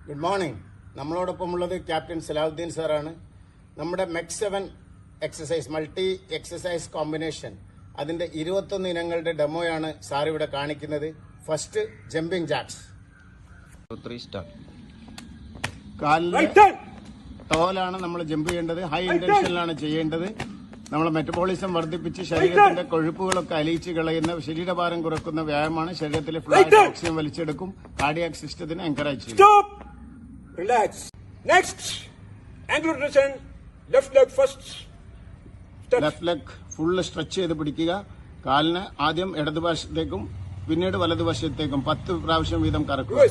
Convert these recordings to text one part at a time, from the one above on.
Good morning. നമ്മളോടൊപ്പമുള്ളത് captain Salahuddin സാറാണ്. നമ്മുടെ MEC 7 exercise multi exercise combination അതിന്റെ 21 ഇനങ്ങളുടെ ഡെമോയാണ് സാർ ഇവിടെ കാണിക്കുന്നത്. First jumping jacks. കാലിലെ ടോലാണ് നമ്മൾ ജമ്പ് ചെയ്യേണ്ടത്. ഹൈ ഇന്റൻഷനിലാണ് ചെയ്യേണ്ടത്. നമ്മൾ മെറ്റബോളിസം വർദ്ധിപ്പിച്ച് ശരീരത്തിന്റെ കൊഴുപ്പുകളൊക്കെ അലിയിച്ച് കളയുന്ന, ശരീരഭാരം കുറക്കുന്ന വ്യായാമമാണ്. ശരീരത്തിലെ ഫ്ലൂയിഡ് ഓക്സിജൻ വലിച്ചെടുക്കും. കാർഡിയാക് സിസ്റ്റത്തിനെ എൻകറേജ് ചെയ്യും. Relax. Next, angular rotation. Left leg first. Left leg full stretch ചെയ്ത് പിടിക്കുക. കാലിന് ആദ്യം ഇടതുവശത്തേക്കും പിന്നീട് വലതുവശത്തേക്കും 10 പ്രാവശ്യം വീതം കറക്കുക.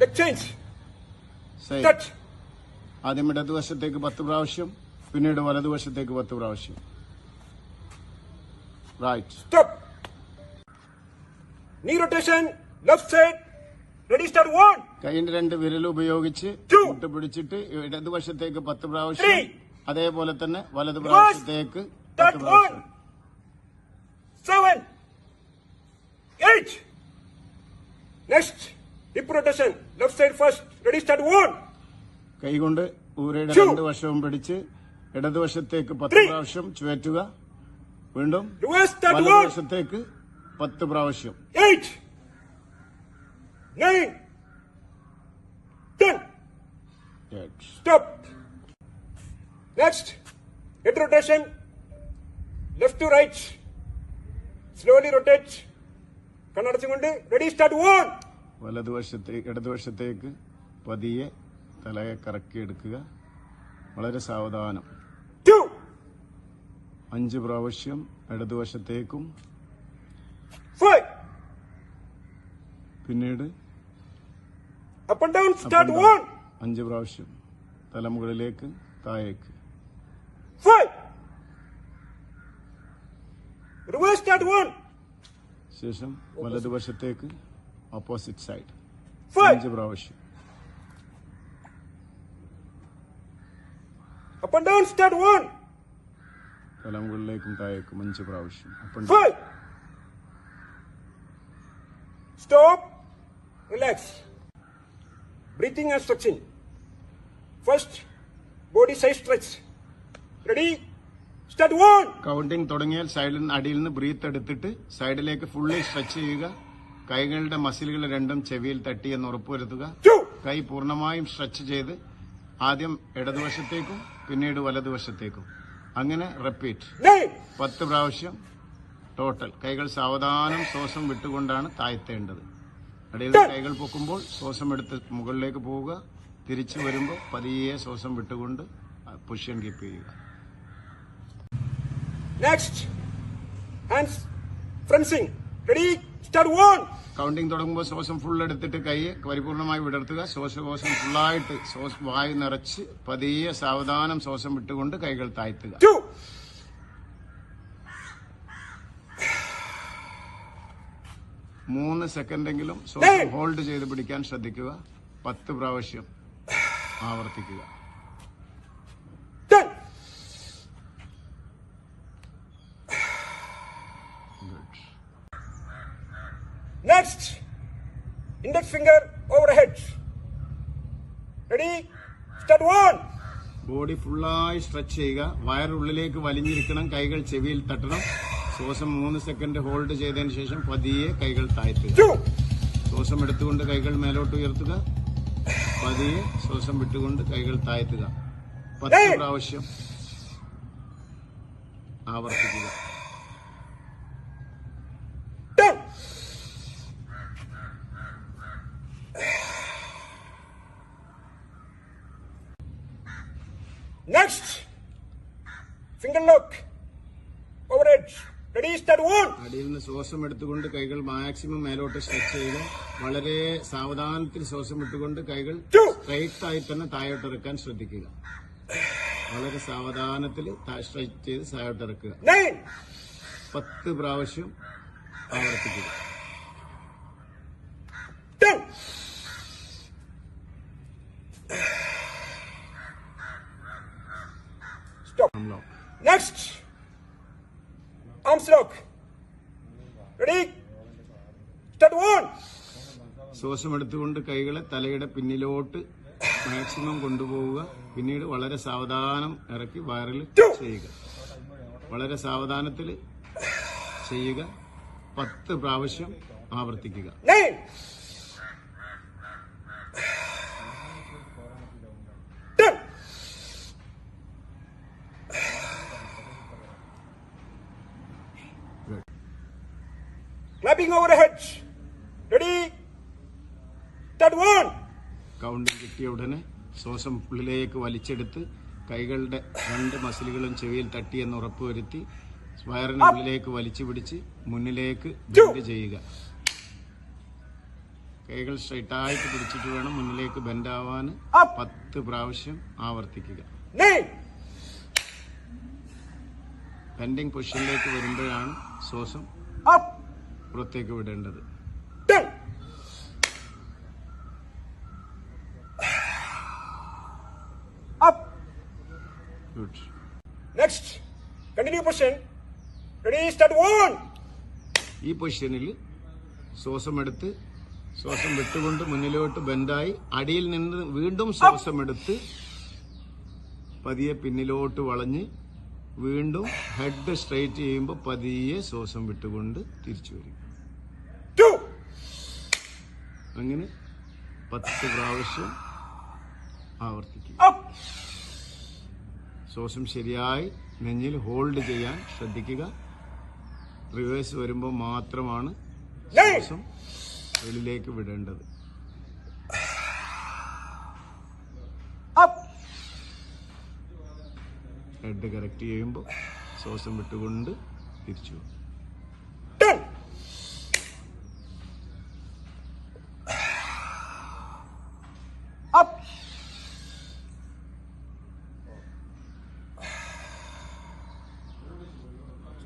Leg change. Start. ആദ്യം ഇടതുവശത്തേക്ക് 10 പ്രാവശ്യം, പിന്നീട് വലതുവശത്തേക്ക് 10 പ്രാവശ്യം. Right. Stop. Knee rotation. Left side. Ready, start 1. കൈയിന്റെ 2 വിരൽ ഉപയോഗിച്ച് മുട്ട് പിടിച്ചിട്ട് ഇടതുവശത്തേക്ക് 10 പ്രാവശ്യം, അതേപോലെ തന്നെ വലതുവശത്തേക്ക് 10 പ്രാവശ്യം. 7, 8. Next, hip rotation. Left side first. Ready, start 1. കൈകൊണ്ട് ഊരയുടെ 2 വശവും പിടിച്ച് ഇടതുവശത്തേക്ക് 10 പ്രാവശ്യം ചുഴറ്റുക. വീണ്ടും വലതുവശത്തേക്ക് 10 പ്രാവശ്യം. 8, 9, 10. Stop. Next, head rotation. Left to right. Slowly rotate. കണ്ണടച്ചുകൊണ്ട് ready, start 1. ഇടതുവശത്തേക്ക് പതിയെ തലയെ കറക്കിയെടുക്കുക. വളരെ സാവധാനം. 2, 5 പ്രാവശ്യം ഇടതുവശത്തേക്കും, 5. പിന്നീട് Up and down, start 1. 5 പ്രാവശ്യം തലമുകളിലേക്ക് താഴേക്ക്. 5. Reverse, start 1. ശേഷം വലതുവശത്തേക്ക് ഓപ്പോസിറ്റ് സൈഡ് 5. 5 പ്രാവശ്യം. Up and down, start 1. തലമുകളിലേക്കും താഴേക്കും 5 പ്രാവശ്യം. 5. Stop. Relax. Breathing and stretching. First, body side stretch. Ready? Start 1. Counting തുടങ്ങിയാൽ അടിയിൽ നിന്ന് ബ്രീത്ത് എടുത്തിട്ട് സൈഡിലേക്ക് ഫുള്ളി സ്ട്രെച്ച് ചെയ്യുക. കൈകളുടെ മസിലുകൾ രണ്ടും ചെവിയിൽ തട്ടിയെന്ന് ഉറപ്പുവരുത്തുക. 2. കൈ പൂർണ്ണമായും സ്ട്രെച്ച് ചെയ്ത് ആദ്യം ഇടതുവശത്തേക്കും പിന്നീട് വലതുവശത്തേക്കും, അങ്ങനെ റിപ്പീറ്റ് 9. 10 പ്രാവശ്യം ടോട്ടൽ. കൈകൾ സാവധാനം ശ്വാസം വിട്ടുകൊണ്ടാണ് താഴ്ത്തേണ്ടത്. ഇടയിൽ കൈകൾ പൊക്കുമ്പോൾ ശ്വാസം എടുത്ത് മുകളിലേക്ക് പോവുക. തിരിച്ചു വരുമ്പോൾ പതിയെ ശ്വാസം വിട്ടുകൊണ്ട് പൊസിഷൻ കീപ്പ് ചെയ്യുക. Next, hands front swing. Ready? Start 1. Counting തുടങ്ങുമ്പോൾ ശ്വാസം ഫുൾ എടുത്തിട്ട് കൈ പരിപൂർണമായി വിടർത്തുക. ശ്വാസകോശം ഫുള്ളായിട്ട് വായു നിറച്ച് പതിയെ സാവധാനം ശ്വാസം വിട്ടുകൊണ്ട് കൈകൾ താഴ്ത്തുക. 2. 3 സെക്കൻഡെങ്കിലും ശ്വാസം ഹോൾഡ് ചെയ്ത് പിടിക്കാൻ ശ്രദ്ധിക്കുക. 10 പ്രാവശ്യം ആവർത്തിക്കുക. 10. Next, index finger overhead. Ready? Start 1. Body ഫുള്ളായി സ്ട്രെച്ച് ചെയ്യുക. വയറുള്ളിലേക്ക് വലിഞ്ഞിരിക്കണം. കൈകൾ ചെവിയിൽ തട്ടണം. ശ്വാസം 3 സെക്കൻഡ് ഹോൾഡ് ചെയ്തതിനു ശേഷം പതിയെ കൈകൾ താഴ്ത്തുക. 2. ശ്വാസം എടുത്തുകൊണ്ട് കൈകൾ മേലോട്ട് ഉയർത്തുക. പതിയെ ശ്വാസം വിട്ടുകൊണ്ട് കൈകൾ താഴ്ത്തുക. 10 പ്രാവശ്യം ആവർത്തിക്കുക. 10. Next, finger lock overhead. Ready? Start 1. അടിയിൽ നിന്ന് ശ്വാസം എടുത്തുകൊണ്ട് കൈകൾ മാക്സിമം മേലോട്ട് സ്ട്രെച്ച് ചെയ്യുക. വളരെ സാവധാനത്തിൽ ശ്വാസം വിട്ടുകൊണ്ട് കൈകൾ സ്ട്രൈറ്റ് ആയി തന്നെ താഴോട്ടിറക്കാൻ ശ്രദ്ധിക്കുക. വളരെ സാവധാനത്തിൽ സ്ട്രെച്ച് ചെയ്ത് താഴോട്ടിറക്കുക. 9. 10 പ്രാവശ്യം ആവർത്തിക്കുക. 10. Stop. Next, arms lock. Ready? Start one. ശ്വാസം എടുത്തുകൊണ്ട് കൈകളെ തലയുടെ പിന്നിലോട്ട് മാക്സിമം കൊണ്ടുപോവുക. പിന്നീട് വളരെ സാവധാനം ഇറക്കി വയറിൽ ചെയ്യുക. വളരെ സാവധാനത്തിൽ ചെയ്യുക. 10 പ്രാവശ്യം ആവർത്തിക്കുക. 9. 10. Good. Clapping over the heads. Ready? Start one. കൗണ്ടിൽ കിട്ടിയ ഉടനെ ശ്വാസം ഉള്ളിലേക്ക് വലിച്ചെടുത്ത് കൈകളുടെ 2 മസിലുകളും ചെവിയിൽ തട്ടിയെന്ന് ഉറപ്പുവരുത്തി വയറിന് ഉള്ളിലേക്ക് വലിച്ചു പിടിച്ച് മുന്നിലേക്ക് ബെൻഡ് ചെയ്യുക. കൈകൾ സ്ട്രൈറ്റായിട്ട് പിടിച്ചിട്ട് വേണം മുന്നിലേക്ക് ബെൻഡാവാൻ. 10 പ്രാവശ്യം ആവർത്തിക്കുക. 9. ബെൻഡിങ് പൊസിഷനിലേക്ക് വരുമ്പോഴാണ് ശ്വാസം Up. പുറത്തേക്ക് വിടേണ്ടത്. 10. Up. Good. Next. Continue position. Ready? Start one. ഈ പൊസിഷനിൽ ശ്വാസം എടുത്ത് ശ്വാസം വിട്ടുകൊണ്ട് മുന്നിലോട്ട് ബെൻഡായി അടിയിൽ നിന്ന് വീണ്ടും ശ്വാസം എടുത്ത് പതിയെ പിന്നിലോട്ട് വളഞ്ഞ് വീണ്ടും ഹെഡ് സ്ട്രൈറ്റ് ചെയ്യുമ്പോൾ പതിയെ ശ്വാസം വിട്ടുകൊണ്ട് തിരിച്ചു വരും. 2. അങ്ങനെ 10 പ്രാവശ്യം ആവർത്തിക്കുക. Up. ശ്വാസം ശരിയായി നെഞ്ഞിൽ ഹോൾഡ് ചെയ്യാൻ ശ്രദ്ധിക്കുക. റിവേഴ്സ് വരുമ്പോൾ മാത്രമാണ് ശ്വാസം വെളിയിലേക്ക് വിടേണ്ടത്. Up. ഹെഡ് കറക്റ്റ് ചെയ്യുമ്പോൾ ശ്വാസം വിട്ടുകൊണ്ട് തിരിച്ചു. 10. Up.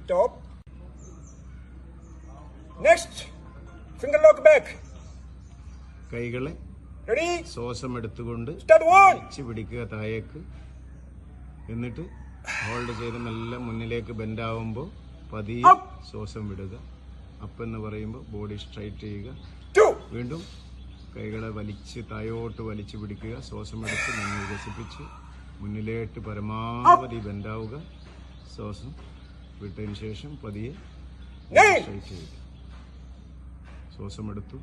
Stop. Next. Finger lock back. കൈകളെ Ready? ശ്വാസം എടുത്തുകൊണ്ട് Start one. വെച്ച് പിടിക്കുക താഴേക്ക്. എന്നിട്ട് ഹോൾഡ് ചെയ്ത് മെല്ലെ മുന്നിലേക്ക് ബെൻഡാവുമ്പോൾ പതിയെ ശ്വാസം വിടുക. അപ്പെന്ന് പറയുമ്പോൾ ബോഡി സ്ട്രൈറ്റ് ചെയ്യുക. 2. വീണ്ടും കൈകളെ വലിച്ച് താഴോട്ട് വലിച്ചു പിടിക്കുക. ശ്വാസം എടുത്ത് മുന്നിൽ വികസിപ്പിച്ച് മുന്നിലേട്ട് പരമാവധി ബെൻഡാവുക. ശ്വാസം വിട്ടതിന് ശേഷം പതിയെ സ്ട്രൈറ്റ് ചെയ്യുക. ശ്വാസം എടുത്തു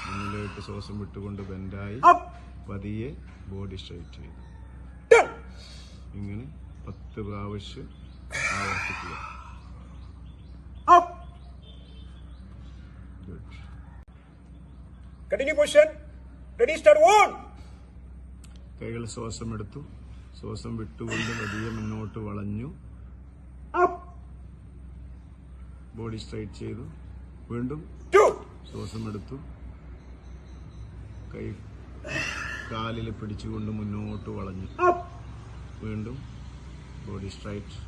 മുന്നിലേക്ക് ശ്വാസം വിട്ടുകൊണ്ട് ബെൻഡായി Up. പതിയെ ബോഡി സ്ട്രൈറ്റ് ചെയ്തു. 10. ഇങ്ങനെ 10 പ്രാവശ്യം ആവർത്തിക്കുക. Up. Good. Continue position. Ready? Start one. കൈകൾ ശ്വാസം എടുത്തു ശ്വാസം വിട്ടുകൊണ്ട് പതിയെ മുന്നോട്ട് വളഞ്ഞു. Up. ബോഡി സ്ട്രൈറ്റ് ചെയ്തു. വീണ്ടും 2. ശ്വാസം എടുത്തു കൈ കാലിൽ പിടിച്ചുകൊണ്ട് മുന്നോട്ട് വളഞ്ഞു. Up. വീണ്ടും ബോഡി സ്ട്രൈറ്റ്.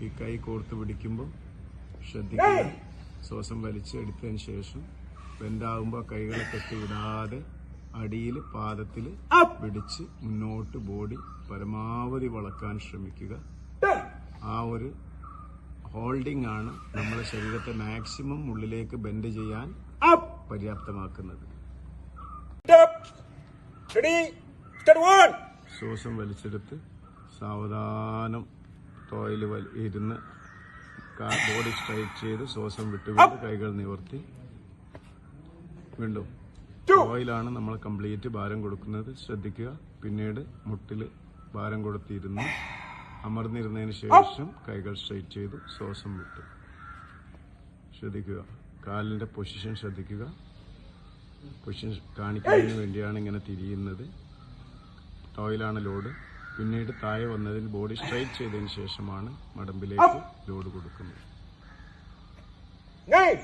ഈ കൈ കോർത്ത് പിടിക്കുമ്പോൾ ശ്രദ്ധിക്കുക. ശ്വാസം വലിച്ചെടുത്തതിന് ശേഷം ബെൻഡാകുമ്പോൾ കൈകളെ കെട്ടിവിടാതെ അടിയിൽ പാദത്തിൽ Up. പിടിച്ച് മുന്നോട്ട് ബോഡി പരമാവധി വളക്കാൻ ശ്രമിക്കുക. 10. ആ ഒരു ഹോൾഡിംഗ് ആണ് നമ്മുടെ ശരീരത്തെ മാക്സിമം ഉള്ളിലേക്ക് ബെൻഡ് ചെയ്യാൻ Up. പര്യാപ്തമാക്കുന്നത്. Up. Ready? Start one. ശ്വാസം വലിച്ചെടുത്ത് സാവധാനം ടോയിൽ ഇരുന്ന് ബോഡി സ്ട്രൈറ്റ് ചെയ്ത് ശ്വാസം വിട്ടുകൊണ്ട് കൈകൾ നിവർത്തി വീണ്ടും ടോയിലാണ് നമ്മൾ കംപ്ലീറ്റ് ഭാരം കൊടുക്കുന്നത്. ശ്രദ്ധിക്കുക. പിന്നീട് മുട്ടിൽ ഭാരം കൊടുത്തിരുന്ന് അമർന്നിരുന്നതിന് ശേഷം കൈകൾ സ്ട്രൈറ്റ് ചെയ്തു ശ്വാസം വിട്ടു. ശ്രദ്ധിക്കുക. കാലിന്റെ പൊസിഷൻ ശ്രദ്ധിക്കുക. പൊസിഷൻ കാണിക്കുന്നതിന് വേണ്ടിയാണ് ഇങ്ങനെ തിരിയുന്നത്. ടോയിലാണ് ലോഡ്. പിന്നീട് താഴെ വന്നതിന് ബോഡി സ്ട്രൈറ്റ് ചെയ്തതിന് ശേഷമാണ് മടമ്പിലേക്ക് ലോഡ് കൊടുക്കുന്നത്. 9.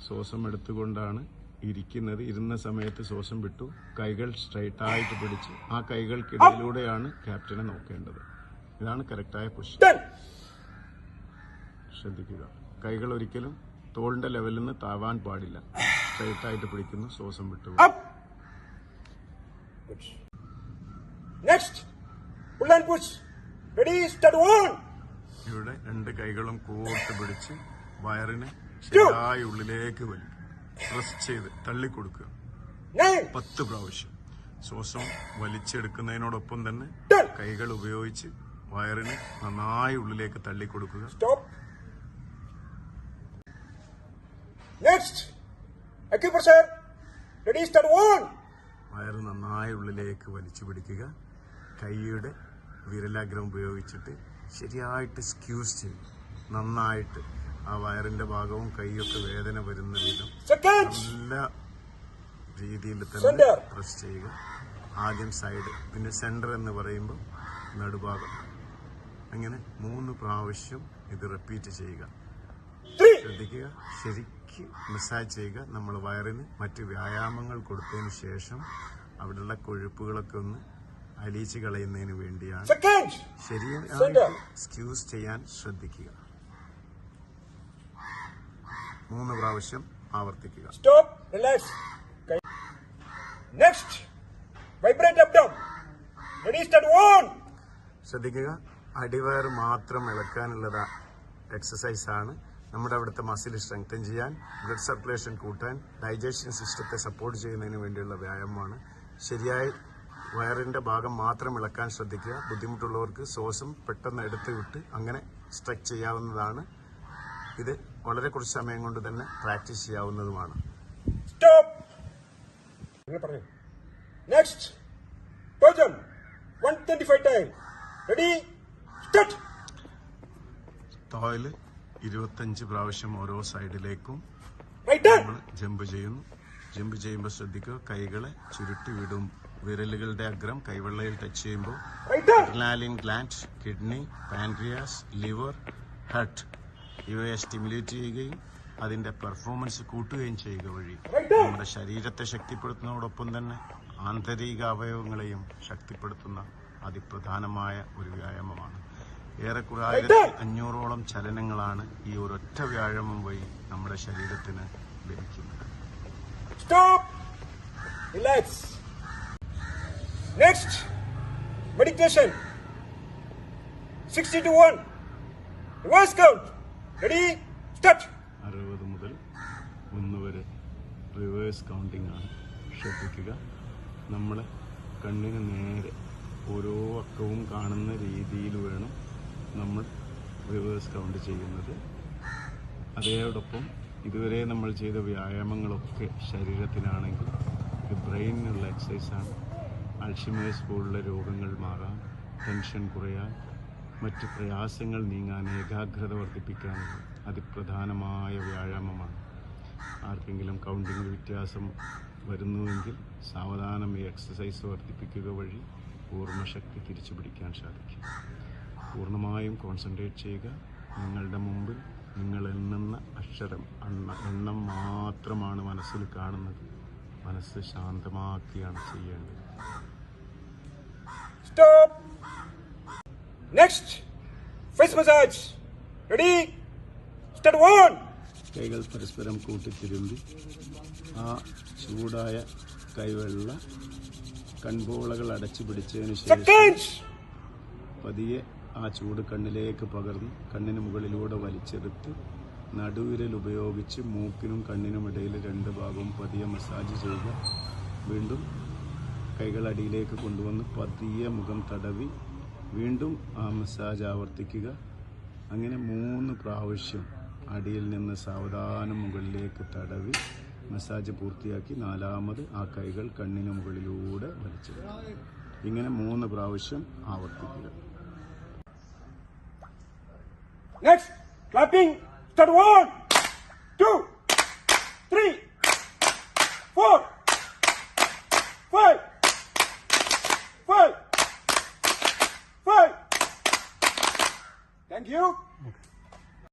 ശ്വാസം എടുത്തുകൊണ്ടാണ് ഇരിക്കുന്നത്. ഇരുന്ന സമയത്ത് ശ്വാസം വിട്ടു. കൈകൾ സ്ട്രൈറ്റ് ആയിട്ട് പിടിച്ച് ആ കൈകൾക്കിടയിലൂടെയാണ് ക്യാപ്റ്റനെ നോക്കേണ്ടത്. ഇതാണ് കറക്റ്റായ പൊസിഷൻ. 10. ശ്രദ്ധിക്കുക. കൈകൾ ഒരിക്കലും തോളിന്റെ ലെവലിൽ നിന്ന് താവാൻ പാടില്ല. സ്ട്രൈറ്റ് ആയിട്ട് പിടിക്കുന്നു. ശ്വാസം വിട്ടു. Up. Good. Next. Pull and push. Ready? Start one. ഇവിടെ 2 കൈകളും കൂർത്ത് പിടിച്ച് വയറിനെ ശരിയായി ഉള്ളിലേക്ക് വലിക്കും. പ്രസ് ചെയ്ത് തള്ളിക്കൊടുക്കുക 9, 10 പ്രാവശ്യം. ശ്വാസം വലിച്ചെടുക്കുന്നതിനോടൊപ്പം തന്നെ 10. കൈകൾ ഉപയോഗിച്ച് വയറിന് നന്നായി ഉള്ളിലേക്ക് തള്ളിക്കൊടുക്കുക. Stop. Next. Acupressure. Ready, start 1. വയറ് നന്നായി ഉള്ളിലേക്ക് വലിച്ചു പിടിക്കുക. കൈയുടെ വിരലാഗ്രം ഉപയോഗിച്ചിട്ട് ശരിയായിട്ട് സ്ക്യൂസ് ചെയ്യും. നന്നായിട്ട് ആ വയറിന്റെ ഭാഗവും കൈയൊക്കെ വേദന വരുന്ന വിധം Seconds. നല്ല രീതിയിൽ തന്നെ Center. പ്രസ് ചെയ്യുക. ആദ്യം സൈഡ്, പിന്നെ സെന്റർ എന്ന് പറയുമ്പോൾ നടുഭാഗം. അങ്ങനെ 3 പ്രാവശ്യം ഇത് റിപ്പീറ്റ് ചെയ്യുക. 3. ശ്രദ്ധിക്കുക, ശരിക്ക് മസാജ് ചെയ്യുക. നമ്മൾ വയറിന് മറ്റ് വ്യായാമങ്ങൾ കൊടുത്തതിന് ശേഷം അവിടെയുള്ള കൊഴുപ്പുകളൊക്കെ ഒന്ന് അലിയിച്ച് കളയുന്നതിന് വേണ്ടിയാണ്. Seconds. ശരിയായി Center. സ്ക്യൂസ് ചെയ്യാൻ ശ്രദ്ധിക്കുക. 3 പ്രാവശ്യം ആവർത്തിക്കുക. Stop. Relax. Okay. Next. Vibrate abdomen. Ready, start 1. ശ്രദ്ധിക്കുക, അടിവയർ മാത്രം ഇളക്കാനുള്ള എക്സസൈസ് ആണ്. നമ്മുടെ അവിടുത്തെ മസിൽ സ്ട്രെങ്തൻ ചെയ്യാൻ, ബ്ലഡ് സർക്കുലേഷൻ കൂട്ടാൻ, ഡൈജഷൻ സിസ്റ്റത്തെ സപ്പോർട്ട് ചെയ്യുന്നതിന് വേണ്ടിയുള്ള വ്യായാമമാണ്. ശരിയായി വയറിന്റെ ഭാഗം മാത്രം ഇളക്കാൻ ശ്രദ്ധിക്കുക. ബുദ്ധിമുട്ടുള്ളവർക്ക് ശ്വാസം പെട്ടെന്ന് എടുത്ത് വിട്ട് അങ്ങനെ സ്ട്രെച്ച് ചെയ്യാവുന്നതാണ്. ഇത് വളരെ കുറച്ച് സമയം കൊണ്ട് തന്നെ പ്രാക്ടീസ് ചെയ്യാവുന്നതുമാണ്. Stop. Next. Pojam. 125 times. Ready, start. തോയില് 25 പ്രാവശ്യം ഓരോ സൈഡിലേക്കും Right hand. നമ്മൾ ജമ്പ് ചെയ്യുന്നു. ജമ്പ് ചെയ്യുമ്പോൾ ശ്രദ്ധിക്കുക, കൈകളെ ചുരുട്ടി വിടും. വിരലുകളുടെ അഗ്രം കൈവെള്ളയിൽ ടച്ച് ചെയ്യുമ്പോൾ Right hand. Adrenaline gland, kidney, pancreas, liver, heart ഇവയെ സ്റ്റിമുലേറ്റ് ചെയ്യുകയും അതിന്റെ പെർഫോമൻസ് കൂട്ടുകയും ചെയ്യുക വഴി നമ്മുടെ ശരീരത്തെ ശക്തിപ്പെടുത്തുന്നതോടൊപ്പം തന്നെ ആന്തരിക അവയവങ്ങളെയും ശക്തിപ്പെടുത്തുന്ന അതിപ്രധാനമായ ഒരു വ്യായാമമാണ്. ഏറെക്കുറെ 1500ഓളം ചലനങ്ങളാണ് ഈ ഒരൊറ്റ വ്യായാമം വഴി നമ്മുടെ ശരീരത്തിന് ലഭിക്കുന്നത്. Stop. Relax. Next. Meditation. 60 to 1. Reverse count. Ready, start. 60 മുതൽ 1 വരെ റിവേഴ്സ് കൗണ്ടിംഗ് ആണ്. ശ്രദ്ധിക്കുക, നമ്മൾ കണ്ണിന് നേരെ ഓരോ അക്കവും കാണുന്ന രീതിയിൽ വേണം നമ്മൾ റിവേഴ്സ് കൗണ്ട് ചെയ്യുന്നത്. അതോടൊപ്പം ഇതുവരെ നമ്മൾ ചെയ്ത വ്യായാമങ്ങളൊക്കെ ശരീരത്തിനാണെങ്കിൽ ഇത് ബ്രെയിനിനുള്ള എക്സസൈസാണ്. അൾഷിമേഴ്സ് പോലുള്ള രോഗങ്ങൾ മാറാൻ, ടെൻഷൻ കുറയാൻ, മറ്റ് പ്രയാസങ്ങൾ നീങ്ങാൻ, ഏകാഗ്രത വർദ്ധിപ്പിക്കാനുള്ള അതിപ്രധാനമായ വ്യായാമമാണ്. ആർക്കെങ്കിലും കൗണ്ടിങ്ങിൽ വ്യത്യാസം വരുന്നുവെങ്കിൽ സാവധാനം ഈ എക്സസൈസ് വർദ്ധിപ്പിക്കുക വഴി ഓർമ്മശക്തി തിരിച്ചു പിടിക്കാൻ സാധിക്കും. പൂർണ്ണമായും കോൺസെൻട്രേറ്റ് ചെയ്യുക. നിങ്ങളുടെ മുമ്പിൽ നിങ്ങൾ എണ്ണുന്ന അക്ഷരം എണ്ണം മാത്രമാണ് മനസ്സിൽ കാണുന്നത്. മനസ്സ് ശാന്തമാക്കിയാണ് ചെയ്യേണ്ടത്. Stop. Next. Face massage. Ready, start 1. കൈകൾ പരസ്പരം കൂട്ടിത്തിരുമ്പി ആ ചൂടായ കൈവെള്ള കൺപോളകൾ അടച്ചു പിടിച്ചതിന് ശേഷം Seconds. പതിയെ ആ ചൂട് കണ്ണിലേക്ക് പകർന്ന് കണ്ണിന് മുകളിലൂടെ വലിച്ചെടുത്ത് നടുവിരൽ ഉപയോഗിച്ച് മൂക്കിനും കണ്ണിനും ഇടയിൽ 2 ഭാഗവും പതിയെ മസാജ് ചെയ്യുക. വീണ്ടും കൈകൾ അടിയിലേക്ക് കൊണ്ടുവന്ന് പതിയെ മുഖം തടവി വീണ്ടും ആ മസാജ് ആവർത്തിക്കുക. അങ്ങനെ 3 പ്രാവശ്യം അടിയിൽ നിന്ന് സാവധാനം മുകളിലേക്ക് തടവി മസാജ് പൂർത്തിയാക്കി 4ാമത് ആ കൈകൾ കണ്ണിന് മുകളിലൂടെ വലിച്ചെടുക്കുക. ഇങ്ങനെ 3 പ്രാവശ്യം ആവർത്തിക്കുക. Next. Clapping. Start 1, 2, 3, 4, 5, 5, 5. Thank you.